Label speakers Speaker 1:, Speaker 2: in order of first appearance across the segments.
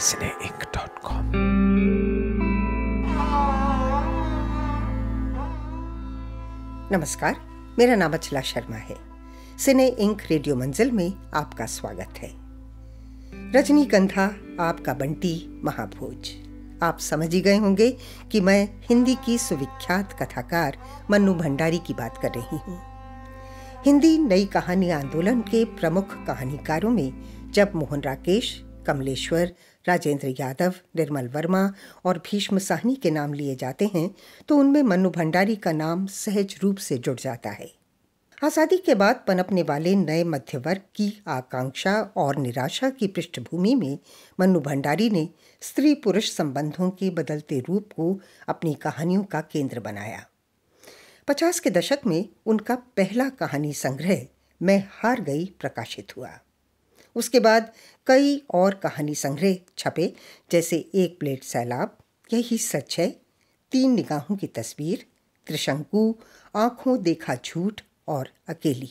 Speaker 1: cineinc.com।
Speaker 2: नमस्कार, मेरा नाम अचला शर्मा है। सिने इंक रेडियो मंजिल में आपका स्वागत है। रजनीगंधा, आपका बंटी, महाभोज। आप समझ ही गए होंगे कि मैं हिंदी की सुविख्यात कथाकार मन्नू भंडारी की बात कर रही हूँ। हिंदी नई कहानी आंदोलन के प्रमुख कहानीकारों में जब मोहन राकेश, कमलेश्वर, राजेंद्र यादव, निर्मल वर्मा और भीष्म साहनी के नाम लिए जाते हैं तो उनमें मन्नू भंडारी का नाम सहज रूप से जुड़ जाता है। आज़ादी के बाद पनपने वाले नए मध्य वर्ग की आकांक्षा और निराशा की पृष्ठभूमि में मन्नू भंडारी ने स्त्री पुरुष संबंधों के बदलते रूप को अपनी कहानियों का केंद्र बनाया। 50 के दशक में उनका पहला कहानी संग्रह मैं हार गई प्रकाशित हुआ। उसके बाद कई और कहानी संग्रह छपे, जैसे एक प्लेट सैलाब, यही सच है, 3 निगाहों की तस्वीर, त्रिशंकु, आंखों देखा झूठ और अकेली।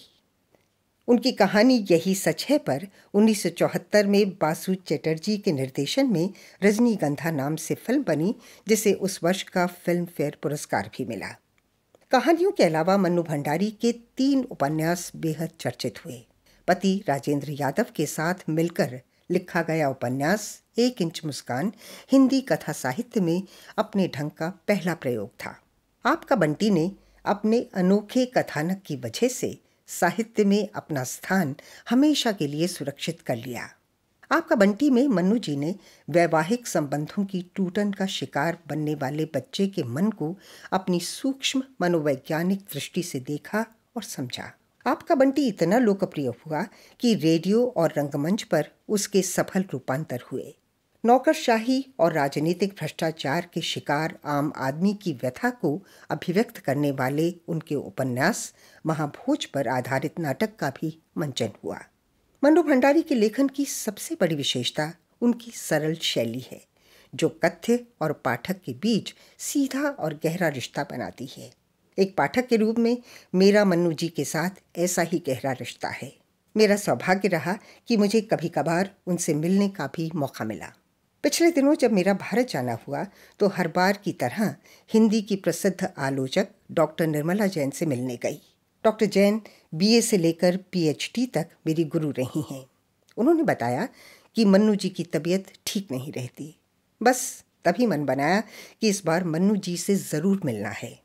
Speaker 2: उनकी कहानी यही सच है पर 1974 में बासु चैटर्जी के निर्देशन में रजनीगंधा नाम से फिल्म बनी, जिसे उस वर्ष का फिल्म फेयर पुरस्कार भी मिला। कहानियों के अलावा मन्नू भंडारी के 3 उपन्यास बेहद चर्चित हुए। पति राजेंद्र यादव के साथ मिलकर लिखा गया उपन्यास 1 इंच मुस्कान हिंदी कथा साहित्य में अपने ढंग का पहला प्रयोग था। आपका बंटी ने अपने अनोखे कथानक की वजह से साहित्य में अपना स्थान हमेशा के लिए सुरक्षित कर लिया। आपका बंटी में मन्नू जी ने वैवाहिक संबंधों की टूटन का शिकार बनने वाले बच्चे के मन को अपनी सूक्ष्म मनोवैज्ञानिक दृष्टि से देखा और समझा। आपका बंटी इतना लोकप्रिय हुआ कि रेडियो और रंगमंच पर उसके सफल रूपांतर हुए। नौकरशाही और राजनीतिक भ्रष्टाचार के शिकार आम आदमी की व्यथा को अभिव्यक्त करने वाले उनके उपन्यास महाभोज पर आधारित नाटक का भी मंचन हुआ। मन्नू भंडारी के लेखन की सबसे बड़ी विशेषता उनकी सरल शैली है, जो कथ्य और पाठक के बीच सीधा और गहरा रिश्ता बनाती है। एक पाठक के रूप में मेरा मन्नू जी के साथ ऐसा ही गहरा रिश्ता है। मेरा सौभाग्य रहा कि मुझे कभी कभार उनसे मिलने का भी मौका मिला। पिछले दिनों जब मेरा भारत जाना हुआ तो हर बार की तरह हिंदी की प्रसिद्ध आलोचक डॉक्टर निर्मला जैन से मिलने गई। डॉक्टर जैन BA से लेकर PhD तक मेरी गुरु रही हैं। उन्होंने बताया कि मन्नू जी की तबीयत ठीक नहीं रहती। बस तभी मन बनाया कि इस बार मन्नू जी से ज़रूर मिलना है।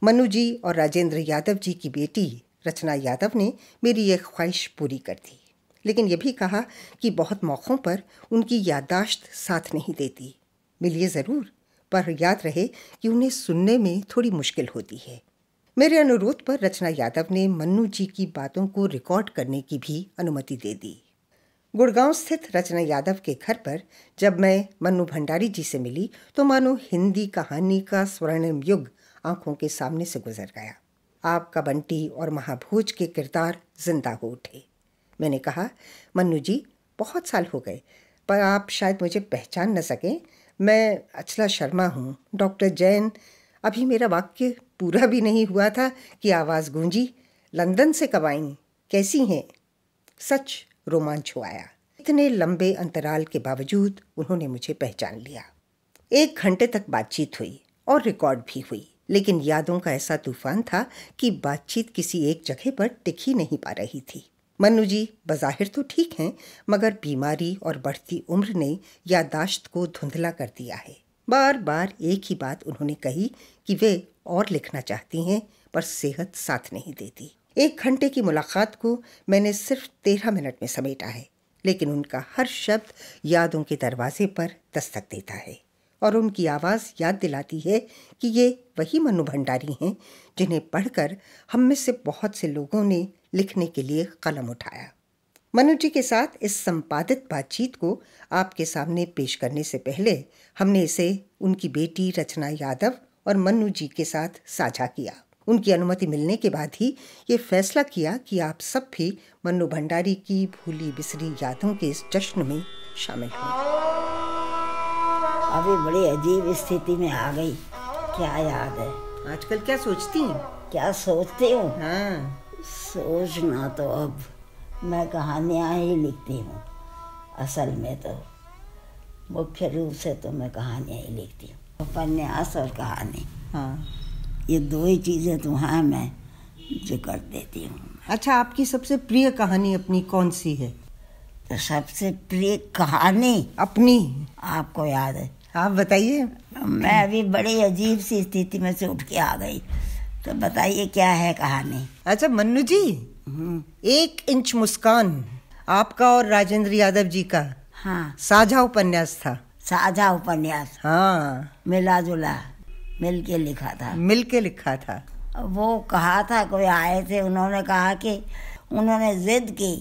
Speaker 2: मन्नू जी और राजेंद्र यादव जी की बेटी रचना यादव ने मेरी यह ख्वाहिश पूरी कर दी, लेकिन यह भी कहा कि बहुत मौक़ों पर उनकी याददाश्त साथ नहीं देती। मिलिए ज़रूर, पर याद रहे कि उन्हें सुनने में थोड़ी मुश्किल होती है। मेरे अनुरोध पर रचना यादव ने मन्नू जी की बातों को रिकॉर्ड करने की भी अनुमति दे दी। गुड़गांव स्थित रचना यादव के घर पर जब मैं मन्नू भंडारी जी से मिली तो मानो हिंदी कहानी का स्वर्णिम युग आंखों के सामने से गुजर गया। आपका बंटी और महाभोज के किरदार जिंदा हो उठे। मैंने कहा, मन्नू जी, बहुत साल हो गए, पर आप शायद मुझे पहचान न सकें। मैं अचला शर्मा हूँ। डॉक्टर जैन। अभी मेरा वाक्य पूरा भी नहीं हुआ था कि आवाज़ गूंजी, लंदन से कब आईं? कैसी हैं? सच रोमांच हो आया। इतने लंबे अंतराल के बावजूद उन्होंने मुझे पहचान लिया। 1 घंटे तक बातचीत हुई और रिकॉर्ड भी हुई, लेकिन यादों का ऐसा तूफान था कि बातचीत किसी एक जगह पर टिक ही नहीं पा रही थी। मन्नू जी बज़ाहिर तो ठीक हैं, मगर बीमारी और बढ़ती उम्र ने याददाश्त को धुंधला कर दिया है। बार बार एक ही बात उन्होंने कही कि वे और लिखना चाहती हैं, पर सेहत साथ नहीं देती। 1 घंटे की मुलाकात को मैंने सिर्फ 13 मिनट में समेटा है, लेकिन उनका हर शब्द यादों के दरवाजे पर दस्तक देता है और उनकी आवाज़ याद दिलाती है कि ये वही मन्नू भंडारी हैं जिन्हें पढ़कर हम में से बहुत से लोगों ने लिखने के लिए कलम उठाया। मन्नू जी के साथ इस संपादित बातचीत को आपके सामने पेश करने से पहले हमने इसे उनकी बेटी रचना यादव और मन्नू जी के साथ साझा किया। उनकी अनुमति मिलने के बाद ही ये फैसला किया कि आप सब भी मन्नू भंडारी की भूली बिसरी यादों के इस जश्न में शामिल हों।
Speaker 3: अभी बड़ी अजीब स्थिति में आ गई। क्या याद है?
Speaker 2: आजकल क्या सोचती हैं?
Speaker 3: क्या सोचती हूँ?
Speaker 2: हाँ,
Speaker 3: सोचना तो अब मैं कहानियाँ ही लिखती हूँ। असल में तो मुख्य रूप से तो मैं कहानियाँ ही लिखती हूँ, उपन्यास और कहानी।
Speaker 2: हाँ,
Speaker 3: ये दो ही चीज़ें तो हैं मैं जो कर देती हूँ।
Speaker 2: अच्छा, आपकी सबसे प्रिय कहानी अपनी कौन सी है?
Speaker 3: तो सबसे प्रिय कहानी
Speaker 2: अपनी
Speaker 3: आपको याद है?
Speaker 2: आप बताइए।
Speaker 3: मैं अभी बड़ी अजीब सी स्थिति में से उठ के आ गई, तो बताइए क्या है कहानी?
Speaker 2: अच्छा मन्नू जी, 1 इंच मुस्कान आपका और राजेंद्र यादव जी का
Speaker 3: हाँ,
Speaker 2: साझा उपन्यास था।
Speaker 3: साझा उपन्यास,
Speaker 2: हाँ,
Speaker 3: मिला जुला मिल के लिखा था।
Speaker 2: मिल के लिखा था।
Speaker 3: वो कहा था, कोई आए थे, उन्होंने कहा कि उन्होंने जिद की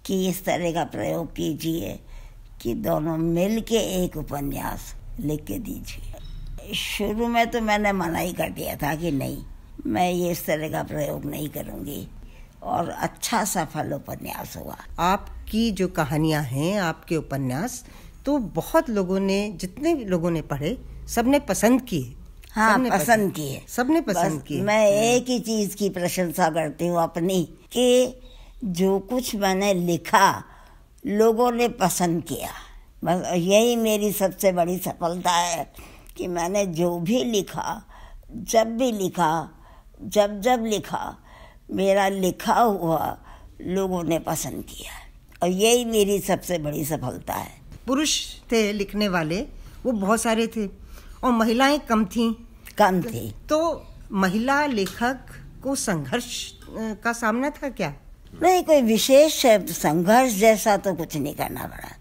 Speaker 3: कि इस तरह का प्रयोग कीजिए कि दोनों मिल के एक उपन्यास लिख के दीजिए। शुरू में तो मैंने मना ही कर दिया था कि नहीं, मैं ये इस तरह का प्रयोग नहीं करूँगी, और अच्छा सफल उपन्यास हुआ।
Speaker 2: आपकी जो कहानियां हैं, आपके उपन्यास, तो बहुत लोगों ने, जितने लोगों ने पढ़े, सबने पसंद किए।
Speaker 3: हाँ, पसंद किए,
Speaker 2: सबने पसंद किए।
Speaker 3: मैं एक ही चीज की प्रशंसा करती हूँ अपनी, कि जो कुछ मैंने लिखा लोगों ने पसंद किया। बस यही मेरी सबसे बड़ी सफलता है कि मैंने जो भी लिखा, जब भी लिखा, जब लिखा, मेरा लिखा हुआ लोगों ने पसंद किया, और यही मेरी सबसे बड़ी सफलता है।
Speaker 2: पुरुष थे लिखने वाले, वो बहुत सारे थे, और महिलाएं कम थी। तो महिला लेखक को संघर्ष का सामना था क्या?
Speaker 3: नहीं, कोई विशेष संघर्ष जैसा तो कुछ नहीं करना पड़ा।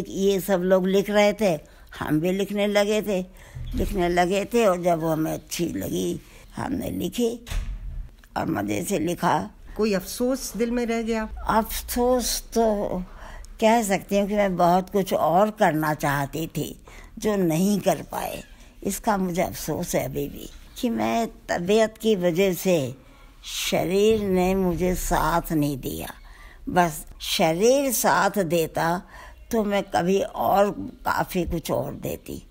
Speaker 3: ये सब लोग लिख रहे थे, हम भी लिखने लगे थे, और जब वो हमें अच्छी लगी हमने लिखी और मज़े से लिखा।
Speaker 2: कोई अफसोस दिल में रह गया?
Speaker 3: अफसोस तो कह सकती हूँ कि मैं बहुत कुछ और करना चाहती थी जो नहीं कर पाए, इसका मुझे अफसोस है अभी भी, कि मैं तबीयत की वजह से, शरीर ने मुझे साथ नहीं दिया। बस शरीर साथ देता तो मैं कभी और काफ़ी कुछ और देती।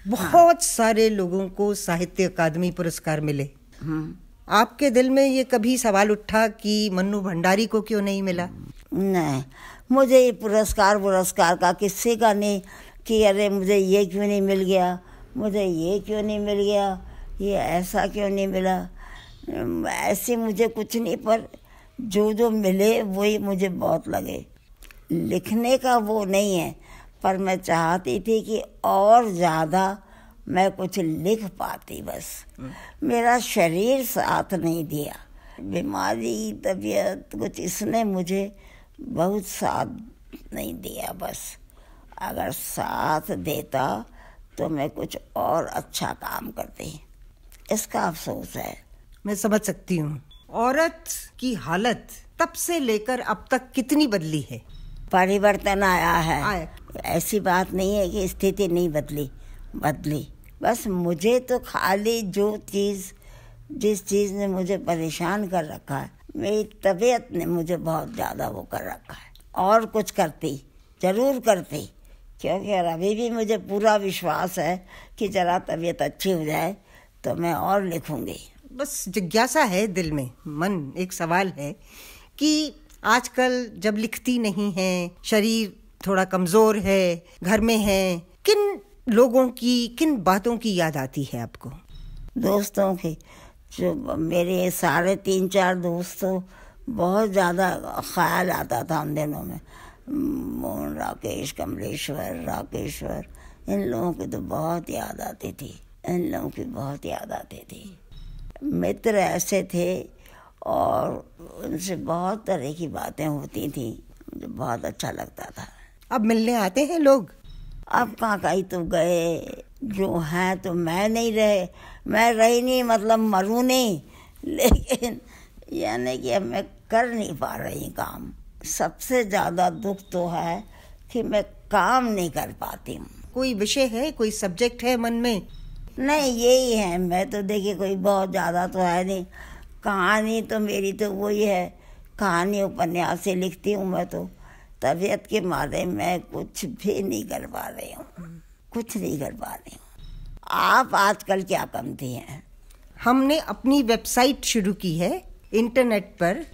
Speaker 2: बहुत सारे लोगों को साहित्य अकादमी पुरस्कार मिले, आपके दिल में ये कभी सवाल उठा कि मन्नू भंडारी को क्यों नहीं मिला?
Speaker 3: नहीं, मुझे ये पुरस्कार का किसी का नहीं कि अरे मुझे ये क्यों नहीं मिल गया, मुझे ये क्यों नहीं मिल गया, ये ऐसा क्यों नहीं मिला, ऐसे मुझे कुछ नहीं, पर जो मिले वही मुझे बहुत लगे। लिखने का वो नहीं है, पर मैं चाहती थी कि और ज़्यादा मैं कुछ लिख पाती, बस मेरा शरीर साथ नहीं दिया। बीमारी, तबीयत, कुछ इसने मुझे बहुत साथ नहीं दिया। बस अगर साथ देता तो मैं कुछ और अच्छा काम करती, इसका अफसोस है।
Speaker 2: मैं समझ सकती हूँ। औरत की हालत तब से लेकर अब तक कितनी बदली है?
Speaker 3: परिवर्तन आया है। ऐसी बात नहीं है कि स्थिति नहीं बदली। बस मुझे तो खाली जिस चीज़ ने मुझे परेशान कर रखा है, मेरी तबीयत ने मुझे बहुत ज़्यादा वो कर रखा है। और कुछ जरूर करती, क्योंकि अभी भी मुझे पूरा विश्वास है कि जरा तबीयत अच्छी हो जाए तो मैं और लिखूंगी।
Speaker 2: बस जिज्ञासा है दिल में, मन एक सवाल है कि आजकल जब लिखती नहीं है, शरीर थोड़ा कमज़ोर है, घर में है, किन लोगों की, किन बातों की याद आती है आपको?
Speaker 3: दोस्तों की, जो मेरे सारे 3-4 दोस्तों, बहुत ज़्यादा ख्याल आता था उन दिनों में। मोहन, राकेश, कमलेश्वर, राकेश्वर, इन लोगों की तो बहुत याद आती थी। मित्र ऐसे थे और उनसे बहुत तरह की बातें होती थी, मुझे बहुत अच्छा लगता था।
Speaker 2: अब मिलने आते हैं लोग?
Speaker 3: अब कहाँ, कहीं तो गए, जो हैं तो मैं रही नहीं, मतलब मरूँ नहीं, लेकिन यानी कि अब मैं कर नहीं पा रही काम। सबसे ज़्यादा दुख तो है कि मैं काम नहीं कर पाती हूँ।
Speaker 2: कोई विषय है, कोई सब्जेक्ट है मन में?
Speaker 3: नहीं, यही है। मैं तो देखिए कोई बहुत ज़्यादा तो है नहीं, कहानी तो मेरी तो वही है, कहानी उपन्यास से लिखती हूँ मैं तो। तबीयत के मारे मैं कुछ भी नहीं कर पा रही हूँ। आप आजकल क्या करती हैं?
Speaker 2: हमने अपनी वेबसाइट शुरू की है इंटरनेट पर।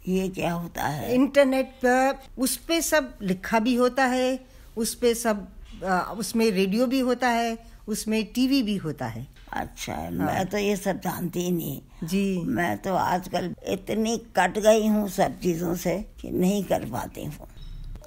Speaker 3: ये क्या होता है?
Speaker 2: इंटरनेट पर उस पे सब लिखा भी होता है, उस पे सब उसमें रेडियो भी होता है, उसमें टीवी भी होता है।
Speaker 3: अच्छा, मैं तो ये सब जानती ही नहीं
Speaker 2: जी।
Speaker 3: मैं तो आजकल इतनी कट गई हूँ सब चीज़ों से कि नहीं कर पाती हूँ।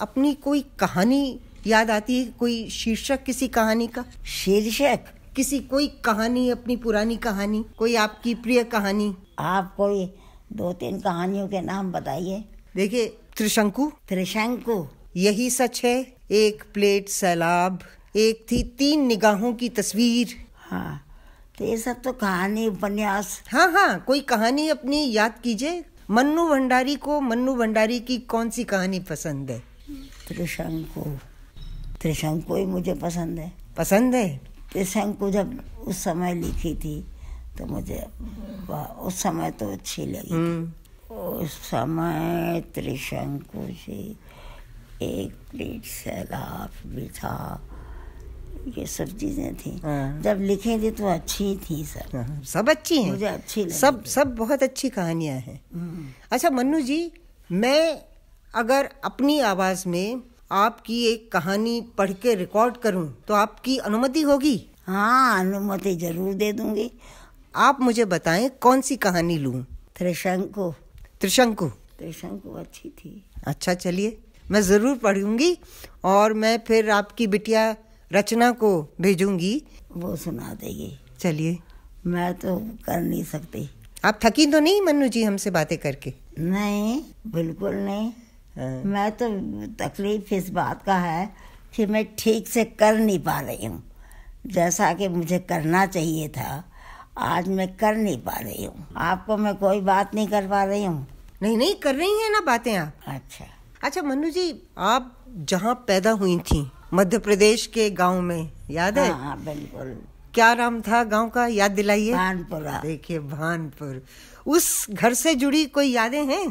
Speaker 2: अपनी कोई कहानी याद आती है, कोई शीर्षक किसी कहानी का?
Speaker 3: शीर्षक?
Speaker 2: किसी कोई कहानी, अपनी पुरानी कहानी, कोई आपकी प्रिय कहानी?
Speaker 3: आप कोई 2-3 कहानियों के नाम बताइए।
Speaker 2: देखिए, त्रिशंकु।
Speaker 3: त्रिशंकु,
Speaker 2: यही सच है, एक प्लेट सैलाब, एक थी 3 निगाहों की तस्वीर।
Speaker 3: हाँ, तो ये सब तो कहानी उपन्यास।
Speaker 2: हाँ हाँ, कोई कहानी अपनी याद कीजिए। मन्नू भंडारी को मन्नू भंडारी की कौन सी कहानी पसंद है?
Speaker 3: त्रिशंकु, त्रिशंकु ही मुझे पसंद है।
Speaker 2: पसंद है?
Speaker 3: त्रिशंकु जब उस समय लिखी थी तो मुझे उस समय तो अच्छी लगी। उस समय त्रिशंकु से एक प्लेट सैलाब भी था, ये सब चीजें थी। जब लिखे थे तो अच्छी थी सब।
Speaker 2: सब अच्छी हैं,
Speaker 3: मुझे अच्छी लगी।
Speaker 2: सब बहुत अच्छी कहानियां हैं। अच्छा मन्नू जी, मैं अगर अपनी आवाज में आपकी एक कहानी पढ़ के रिकॉर्ड करूं तो आपकी अनुमति होगी?
Speaker 3: हाँ, अनुमति जरूर दे दूंगी।
Speaker 2: आप मुझे बताएं कौन सी कहानी लूं?
Speaker 3: त्रिशंकु।
Speaker 2: त्रिशंकु?
Speaker 3: त्रिशंकु अच्छी थी।
Speaker 2: अच्छा, चलिए, मैं जरूर पढ़ूंगी और मैं फिर आपकी बिटिया रचना को भेजूंगी,
Speaker 3: वो सुना देगी।
Speaker 2: चलिए।
Speaker 3: मैं तो कर नहीं सकती।
Speaker 2: आप थकी तो नहीं मन्नू जी हमसे बातें करके?
Speaker 3: नहीं, बिल्कुल नहीं। मैं तो तकलीफ इस बात का है कि मैं ठीक से कर नहीं पा रही हूँ, जैसा कि मुझे करना चाहिए था। आज मैं कर नहीं पा रही हूँ। आपको मैं कोई बात नहीं कर पा रही हूँ?
Speaker 2: नहीं नहीं, कर रही हैं ना बातें आप। अच्छा मन्नू जी, आप जहाँ पैदा हुई थी मध्य प्रदेश के गांव में, याद है?
Speaker 3: हाँ, बिल्कुल।
Speaker 2: क्या नाम था गांव का, याद दिलाइए।
Speaker 3: भानपुरा।
Speaker 2: देखिए, भानपुर। उस घर से जुड़ी कोई यादें हैं?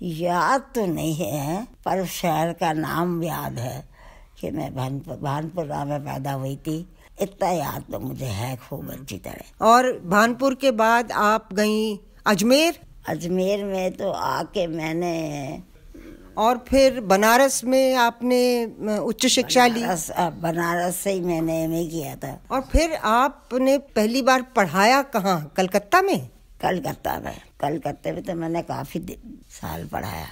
Speaker 3: याद तो नहीं है, पर शहर का नाम याद है कि मैं भानपुरा में पैदा हुई थी। इतना याद तो मुझे है खूब अच्छी तरह।
Speaker 2: और भानपुर के बाद आप गई अजमेर?
Speaker 3: अजमेर में तो आके मैंने,
Speaker 2: और फिर बनारस में आपने उच्च शिक्षा ली?
Speaker 3: बनारस से ही मैंने एमए किया था।
Speaker 2: और फिर आपने पहली बार पढ़ाया कहाँ? कलकत्ता में?
Speaker 3: कलकत्ते में तो मैंने काफी साल पढ़ाया।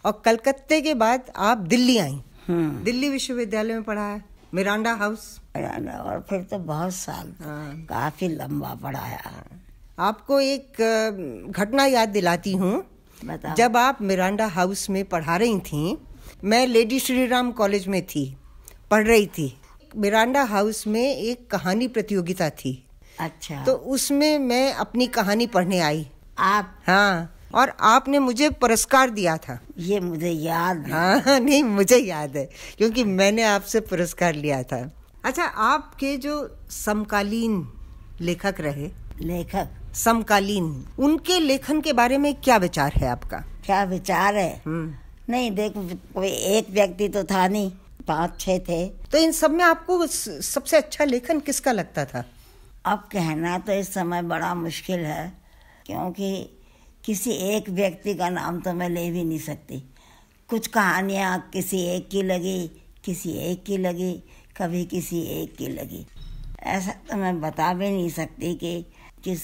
Speaker 2: और कलकत्ते के बाद आप दिल्ली आई? दिल्ली विश्वविद्यालय में पढ़ाया, मिरांडा हाउस।
Speaker 3: और फिर तो बहुत साल, काफी लंबा पढ़ाया।
Speaker 2: आपको एक घटना याद दिलाती हूँ। जब आप मिरांडा हाउस में पढ़ा रही थी, मैं लेडी श्रीराम कॉलेज में थी, पढ़ रही थी। मिरांडा हाउस में एक कहानी प्रतियोगिता थी।
Speaker 3: अच्छा।
Speaker 2: तो उसमें मैं अपनी कहानी पढ़ने आई।
Speaker 3: आप?
Speaker 2: हाँ, और आपने मुझे पुरस्कार दिया था।
Speaker 3: ये मुझे याद नहीं।
Speaker 2: हाँ, नहीं, मुझे याद है क्योंकि मैंने आपसे पुरस्कार लिया था। अच्छा, आपके जो समकालीन लेखक रहे, समकालीन, उनके लेखन के बारे में क्या विचार है आपका?
Speaker 3: क्या विचार है? नहीं, देखो, कोई एक व्यक्ति तो था नहीं, 5-6 थे।
Speaker 2: तो इन सब में आपको सबसे अच्छा लेखन किसका लगता था?
Speaker 3: अब कहना तो इस समय बड़ा मुश्किल है, क्योंकि किसी एक व्यक्ति का नाम तो मैं ले भी नहीं सकती। कुछ कहानियाँ किसी एक की लगी, किसी एक की लगी, कभी किसी एक की लगी। ऐसा तो मैं बता भी नहीं सकती कि किस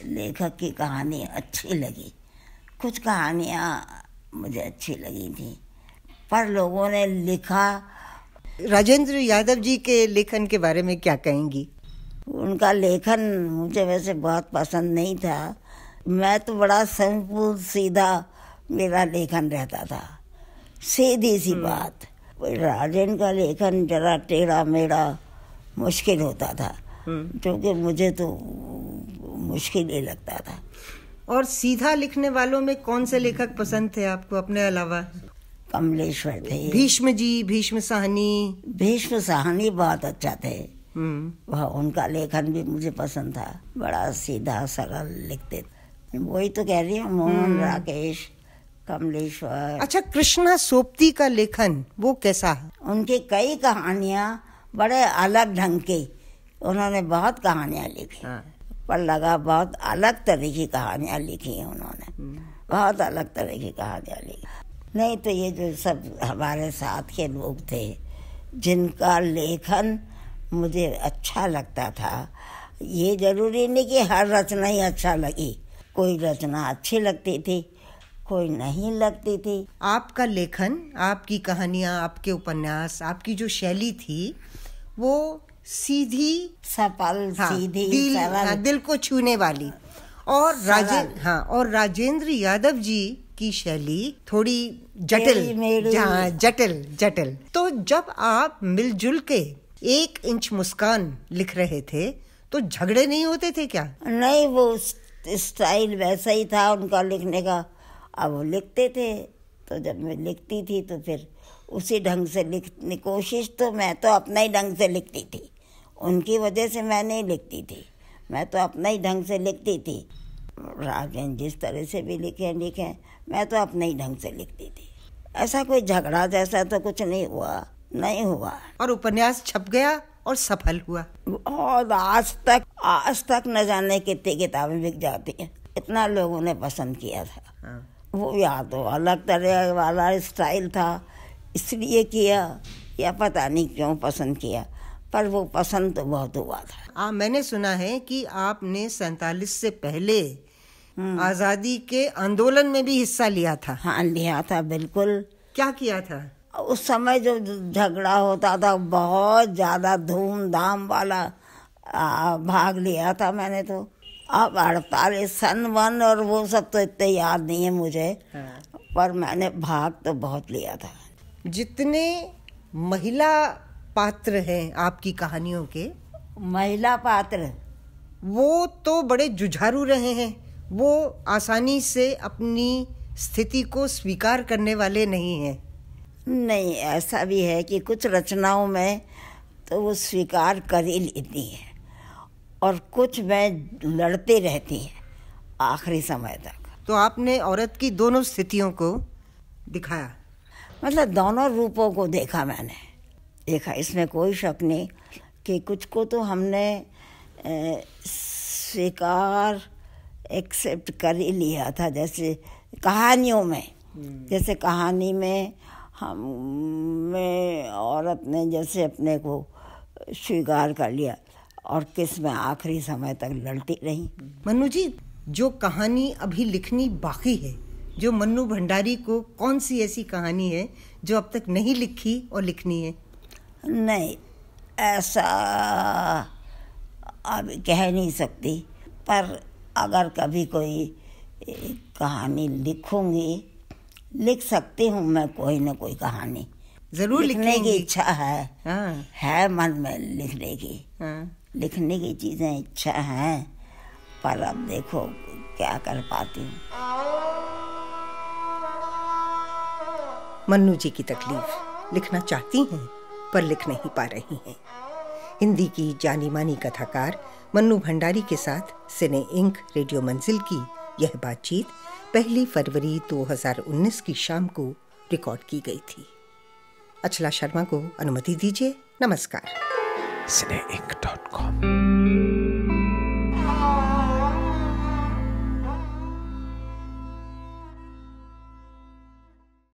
Speaker 3: लेखक की कहानी अच्छी लगी। कुछ कहानियाँ मुझे अच्छी लगी थी, पर लोगों ने लिखा।
Speaker 2: राजेंद्र यादव जी के लेखन के बारे में क्या कहेंगी?
Speaker 3: उनका लेखन मुझे वैसे बहुत पसंद नहीं था। मैं तो बड़ा सिंपल सीधा मेरा लेखन रहता था, सीधी सी बात। राजेंद्र का लेखन जरा टेढ़ा मेढ़ा मुश्किल होता था, क्योंकि मुझे तो मुश्किल ही लगता था।
Speaker 2: और सीधा लिखने वालों में कौन से लेखक पसंद थे आपको अपने अलावा?
Speaker 3: कमलेश्वर थे।
Speaker 2: भीष्म जी, भीष्म साहनी।
Speaker 3: भीष्म साहनी बहुत अच्छा थे। वह उनका लेखन भी मुझे पसंद था, बड़ा सीधा सरल लिखते थे। वही तो कह रही हूँ, मोहन राकेश, कमलेश्वर।
Speaker 2: अच्छा, कृष्णा सोपती का लेखन वो कैसा है?
Speaker 3: उनकी कई कहानियाँ बड़े अलग ढंग की, उन्होंने बहुत कहानियाँ लिखी। पर लगा बहुत अलग तरह की कहानियाँ लिखी हैं उन्होंने, बहुत अलग तरह की कहानियाँ लिखी। नहीं तो ये जो सब हमारे साथ के लोग थे जिनका लेखन मुझे अच्छा लगता था। ये जरूरी नहीं कि हर रचना ही अच्छा लगी, कोई रचना अच्छी लगती थी, कोई नहीं लगती थी।
Speaker 2: आपका लेखन, आपकी कहानियाँ, आपके उपन्यास, आपकी जो शैली थी वो सीधी,
Speaker 3: सफल, सीधी,
Speaker 2: दिल को छूने वाली। और और राजेंद्र यादव जी की शैली थोड़ी जटिल। तो जब आप मिलजुल के 1 इंच मुस्कान लिख रहे थे तो झगड़े नहीं होते थे क्या?
Speaker 3: नहीं, वो स्टाइल वैसा ही था उनका लिखने का। अब वो लिखते थे तो जब मैं लिखती थी तो फिर उसी ढंग से लिखने कोशिश, तो मैं तो अपना ही ढंग से लिखती थी, उनकी वजह से मैं नहीं लिखती थी, मैं तो अपना ही ढंग से लिखती थी। राजेंद्र जिस तरह से भी लिखे मैं तो अपने ही ढंग से लिखती थी। ऐसा कोई झगड़ा जैसा तो कुछ नहीं हुआ।
Speaker 2: और उपन्यास छप गया और सफल हुआ।
Speaker 3: और आज तक न जाने कितनी किताबें बिक जाती हैं, इतना लोगों ने पसंद किया था। वो या तो अलग तरह वाला स्टाइल था इसलिए किया, या पता नहीं क्यों पसंद किया, पर वो पसंद तो बहुत हुआ था।
Speaker 2: मैंने सुना है कि आपने 47 से पहले आजादी के आंदोलन में भी हिस्सा लिया था।
Speaker 3: हाँ, लिया था, बिल्कुल।
Speaker 2: क्या किया था?
Speaker 3: उस समय जो झगड़ा होता था बहुत ज्यादा धूमधाम वाला, भाग लिया था मैंने तो। अब 48 सन 1 और वो सब तो इतने याद नहीं है मुझे। पर मैंने भाग तो बहुत लिया था।
Speaker 2: जितने महिला पात्र हैं आपकी कहानियों के,
Speaker 3: महिला पात्र
Speaker 2: वो तो बड़े जुझारू रहे हैं, वो आसानी से अपनी स्थिति को स्वीकार करने वाले नहीं हैं।
Speaker 3: नहीं, ऐसा भी है कि कुछ रचनाओं में तो वो स्वीकार कर ही लेती है और कुछ में लड़ते रहती है आखिरी समय तक।
Speaker 2: तो आपने औरत की दोनों स्थितियों को दिखाया,
Speaker 3: मतलब दोनों रूपों को मैंने देखा, इसमें कोई शक नहीं कि कुछ को तो हमने स्वीकार एक्सेप्ट कर ही लिया था। जैसे कहानियों में, जैसे कहानी में हमें औरत ने जैसे अपने को स्वीकार कर लिया और किस में आखिरी समय तक लड़ती रही।
Speaker 2: मन्नू जी, जो कहानी अभी लिखनी बाकी है, जो मन्नू भंडारी को कौन सी ऐसी कहानी है जो अब तक नहीं लिखी और लिखनी है?
Speaker 3: नहीं, ऐसा अब कह नहीं सकती, पर अगर कभी कोई कहानी लिखूंगी, लिख सकती हूँ मैं कोई न कोई कहानी।
Speaker 2: जरूर
Speaker 3: लिखने की इच्छा है। है मन में लिखने की। लिखने की चीजें इच्छा है, पर अब देखो क्या कर पाती हूँ।
Speaker 2: मन्नू जी की तकलीफ, लिखना चाहती हैं पर लिख नहीं पा रही हैं। हिंदी की जानी मानी कथाकार मन्नू भंडारी के साथ सिने इंक रेडियो मंजिल की यह बातचीत 1 फरवरी 2019 की शाम को रिकॉर्ड की गई थी। अचला शर्मा को अनुमति दीजिए। नमस्कार।
Speaker 1: cineink.com